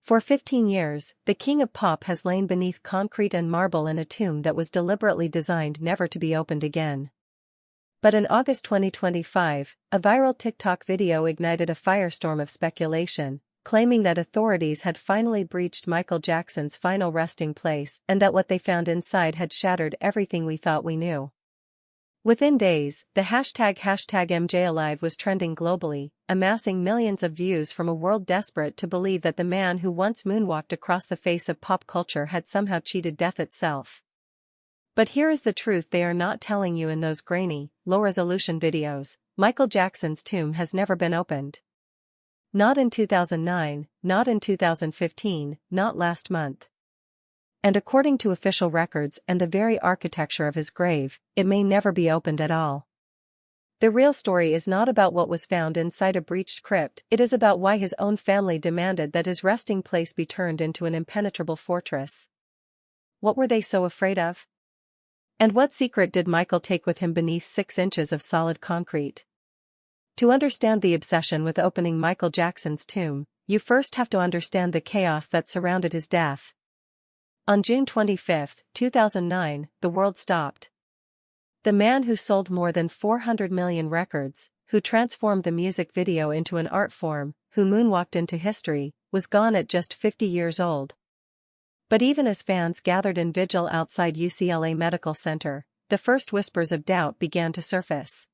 For 15 years, the king of pop has lain beneath concrete and marble in a tomb that was deliberately designed never to be opened again. But in August 2025, a viral TikTok video ignited a firestorm of speculation, claiming that authorities had finally breached Michael Jackson's final resting place and that what they found inside had shattered everything we thought we knew. Within days, the hashtag #MJAlive was trending globally, amassing millions of views from a world desperate to believe that the man who once moonwalked across the face of pop culture had somehow cheated death itself. But here is the truth they are not telling you in those grainy, low-resolution videos: Michael Jackson's tomb has never been opened. Not in 2009, not in 2015, not last month. And according to official records and the very architecture of his grave, it may never be opened at all. The real story is not about what was found inside a breached crypt, it is about why his own family demanded that his resting place be turned into an impenetrable fortress. What were they so afraid of? And what secret did Michael take with him beneath 6 inches of solid concrete? To understand the obsession with opening Michael Jackson's tomb, you first have to understand the chaos that surrounded his death. On June 25, 2009, the world stopped. The man who sold more than 400 million records, who transformed the music video into an art form, who moonwalked into history, was gone at just 50 years old. But even as fans gathered in vigil outside UCLA Medical Center, the first whispers of doubt began to surface.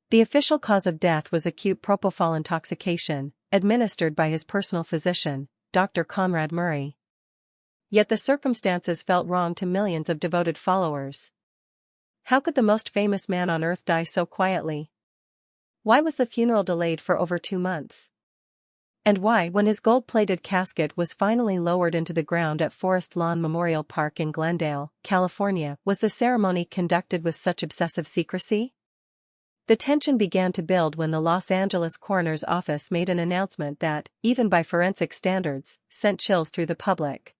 The official cause of death was acute propofol intoxication, administered by his personal physician, Dr. Conrad Murray. Yet the circumstances felt wrong to millions of devoted followers. How could the most famous man on earth die so quietly? Why was the funeral delayed for over 2 months? And why, when his gold-plated casket was finally lowered into the ground at Forest Lawn Memorial Park in Glendale, California, was the ceremony conducted with such obsessive secrecy? The tension began to build when the Los Angeles coroner's office made an announcement that, even by forensic standards, sent chills through the public.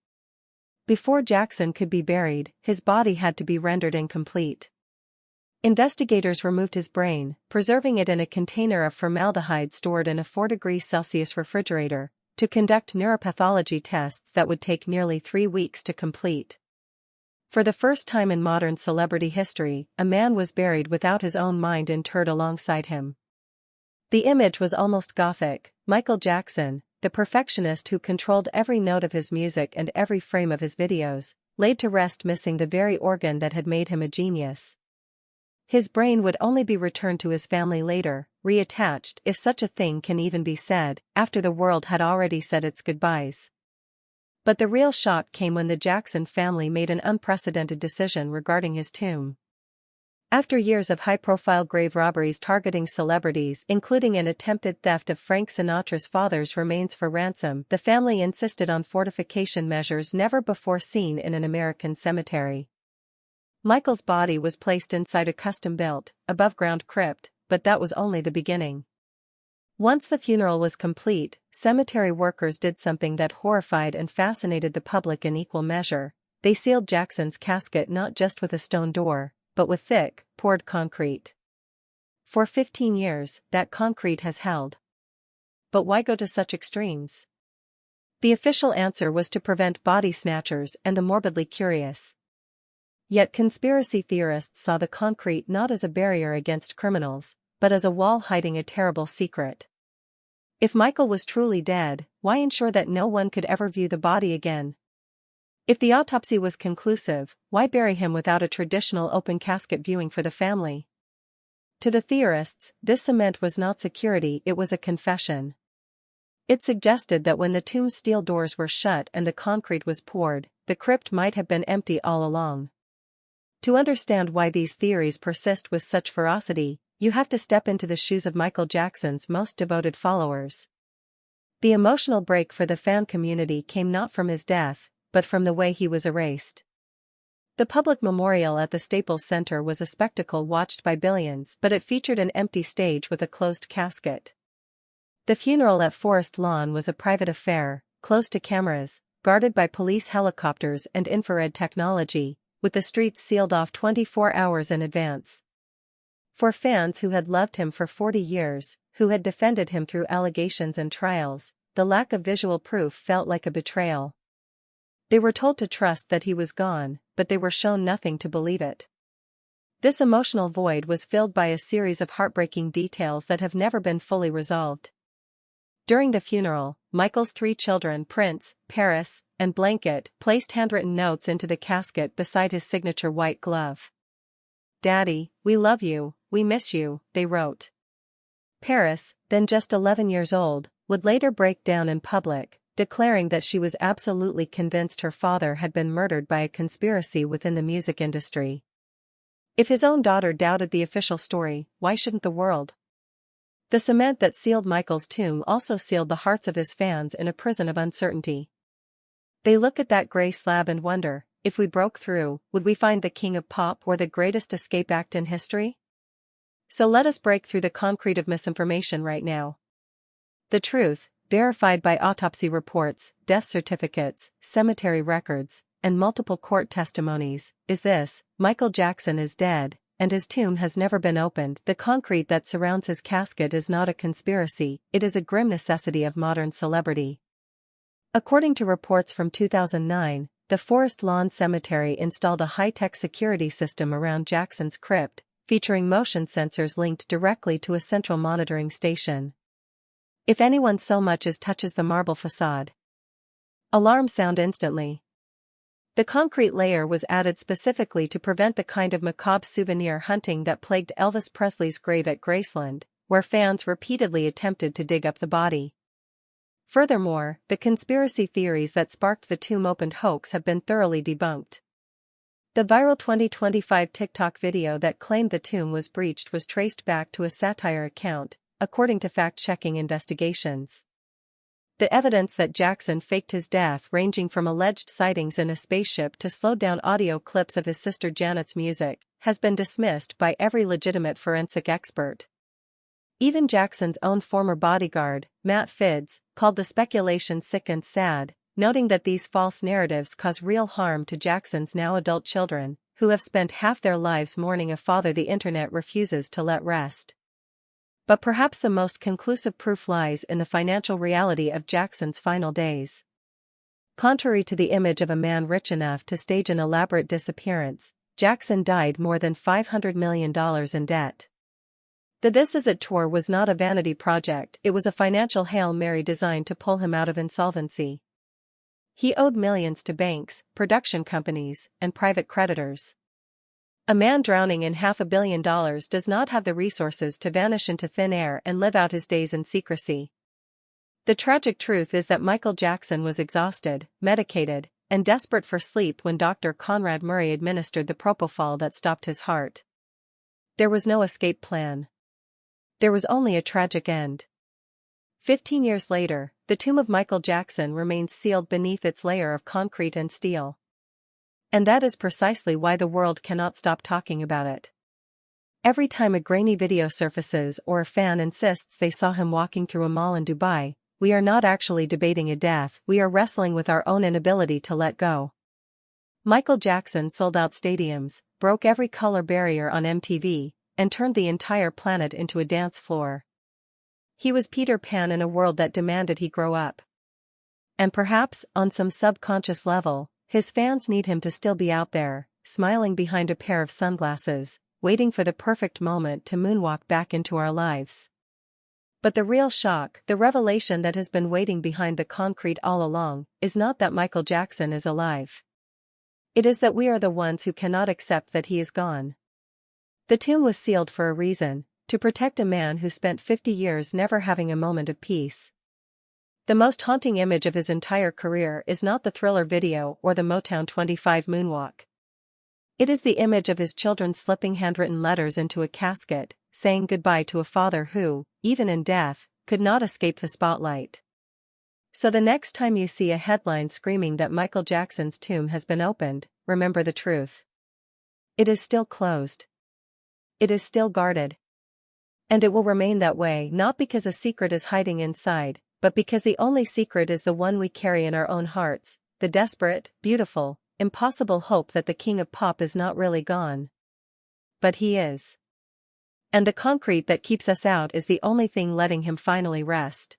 Before Jackson could be buried, his body had to be rendered incomplete. Investigators removed his brain, preserving it in a container of formaldehyde stored in a 4°C refrigerator, to conduct neuropathology tests that would take nearly 3 weeks to complete. For the first time in modern celebrity history, a man was buried without his own mind interred alongside him. The image was almost gothic. Michael Jackson, the perfectionist who controlled every note of his music and every frame of his videos, laid to rest missing the very organ that had made him a genius. His brain would only be returned to his family later, reattached, if such a thing can even be said, after the world had already said its goodbyes. But the real shock came when the Jackson family made an unprecedented decision regarding his tomb. After years of high-profile grave robberies targeting celebrities, including an attempted theft of Frank Sinatra's father's remains for ransom, the family insisted on fortification measures never before seen in an American cemetery. Michael's body was placed inside a custom-built, above-ground crypt, but that was only the beginning. Once the funeral was complete, cemetery workers did something that horrified and fascinated the public in equal measure. They sealed Jackson's casket not just with a stone door, but with thick, poured concrete. For 15 years, that concrete has held. But why go to such extremes? The official answer was to prevent body snatchers and the morbidly curious. Yet conspiracy theorists saw the concrete not as a barrier against criminals, but as a wall hiding a terrible secret. If Michael was truly dead, why ensure that no one could ever view the body again? If the autopsy was conclusive, why bury him without a traditional open casket viewing for the family? To the theorists, this cement was not security, it was a confession. It suggested that when the tomb's steel doors were shut and the concrete was poured, the crypt might have been empty all along. To understand why these theories persist with such ferocity, you have to step into the shoes of Michael Jackson's most devoted followers. The emotional break for the fan community came not from his death, but from the way he was erased. The public memorial at the Staples Center was a spectacle watched by billions, but it featured an empty stage with a closed casket. The funeral at Forest Lawn was a private affair, close to cameras, guarded by police helicopters and infrared technology, with the streets sealed off 24 hours in advance. For fans who had loved him for 40 years, who had defended him through allegations and trials, the lack of visual proof felt like a betrayal. They were told to trust that he was gone, but they were shown nothing to believe it. This emotional void was filled by a series of heartbreaking details that have never been fully resolved. During the funeral, Michael's 3 children, Prince, Paris, and Blanket, placed handwritten notes into the casket beside his signature white glove. "Daddy, we love you, we miss you," they wrote. Paris, then just 11 years old, would later break down in public, declaring that she was absolutely convinced her father had been murdered by a conspiracy within the music industry. If his own daughter doubted the official story, why shouldn't the world? The cement that sealed Michael's tomb also sealed the hearts of his fans in a prison of uncertainty. They look at that gray slab and wonder, if we broke through, would we find the King of Pop or the greatest escape act in history? So let us break through the concrete of misinformation right now. The truth, verified by autopsy reports, death certificates, cemetery records, and multiple court testimonies, is this: Michael Jackson is dead, and his tomb has never been opened. The concrete that surrounds his casket is not a conspiracy, it is a grim necessity of modern celebrity. According to reports from 2009, the Forest Lawn Cemetery installed a high-tech security system around Jackson's crypt, featuring motion sensors linked directly to a central monitoring station. If anyone so much as touches the marble facade, alarms sound instantly. The concrete layer was added specifically to prevent the kind of macabre souvenir hunting that plagued Elvis Presley's grave at Graceland, where fans repeatedly attempted to dig up the body. Furthermore, the conspiracy theories that sparked the tomb-opened hoax have been thoroughly debunked. The viral 2025 TikTok video that claimed the tomb was breached was traced back to a satire account, according to fact-checking investigations. The evidence that Jackson faked his death, ranging from alleged sightings in a spaceship to slowed-down audio clips of his sister Janet's music, has been dismissed by every legitimate forensic expert. Even Jackson's own former bodyguard, Matt Fiddes, called the speculation sick and sad, noting that these false narratives cause real harm to Jackson's now adult children, who have spent half their lives mourning a father the internet refuses to let rest. But perhaps the most conclusive proof lies in the financial reality of Jackson's final days. Contrary to the image of a man rich enough to stage an elaborate disappearance, Jackson died more than $500 million in debt. The This Is It tour was not a vanity project, it was a financial Hail Mary designed to pull him out of insolvency. He owed millions to banks, production companies, and private creditors. A man drowning in $500 million does not have the resources to vanish into thin air and live out his days in secrecy. The tragic truth is that Michael Jackson was exhausted, medicated, and desperate for sleep when Dr. Conrad Murray administered the propofol that stopped his heart. There was no escape plan. There was only a tragic end. 15 years later, the tomb of Michael Jackson remains sealed beneath its layer of concrete and steel. And that is precisely why the world cannot stop talking about it. Every time a grainy video surfaces or a fan insists they saw him walking through a mall in Dubai, we are not actually debating a death, we are wrestling with our own inability to let go. Michael Jackson sold out stadiums, broke every color barrier on MTV, and turned the entire planet into a dance floor. He was Peter Pan in a world that demanded he grow up. And perhaps, on some subconscious level, his fans need him to still be out there, smiling behind a pair of sunglasses, waiting for the perfect moment to moonwalk back into our lives. But the real shock, the revelation that has been waiting behind the concrete all along, is not that Michael Jackson is alive. It is that we are the ones who cannot accept that he is gone. The tomb was sealed for a reason, to protect a man who spent 50 years never having a moment of peace. The most haunting image of his entire career is not the Thriller video or the Motown 25 moonwalk. It is the image of his children slipping handwritten letters into a casket, saying goodbye to a father who, even in death, could not escape the spotlight. So the next time you see a headline screaming that Michael Jackson's tomb has been opened, remember the truth. It is still closed. It is still guarded. And it will remain that way not because a secret is hiding inside, but because the only secret is the one we carry in our own hearts, the desperate, beautiful, impossible hope that the King of Pop is not really gone. But he is. And the concrete that keeps us out is the only thing letting him finally rest.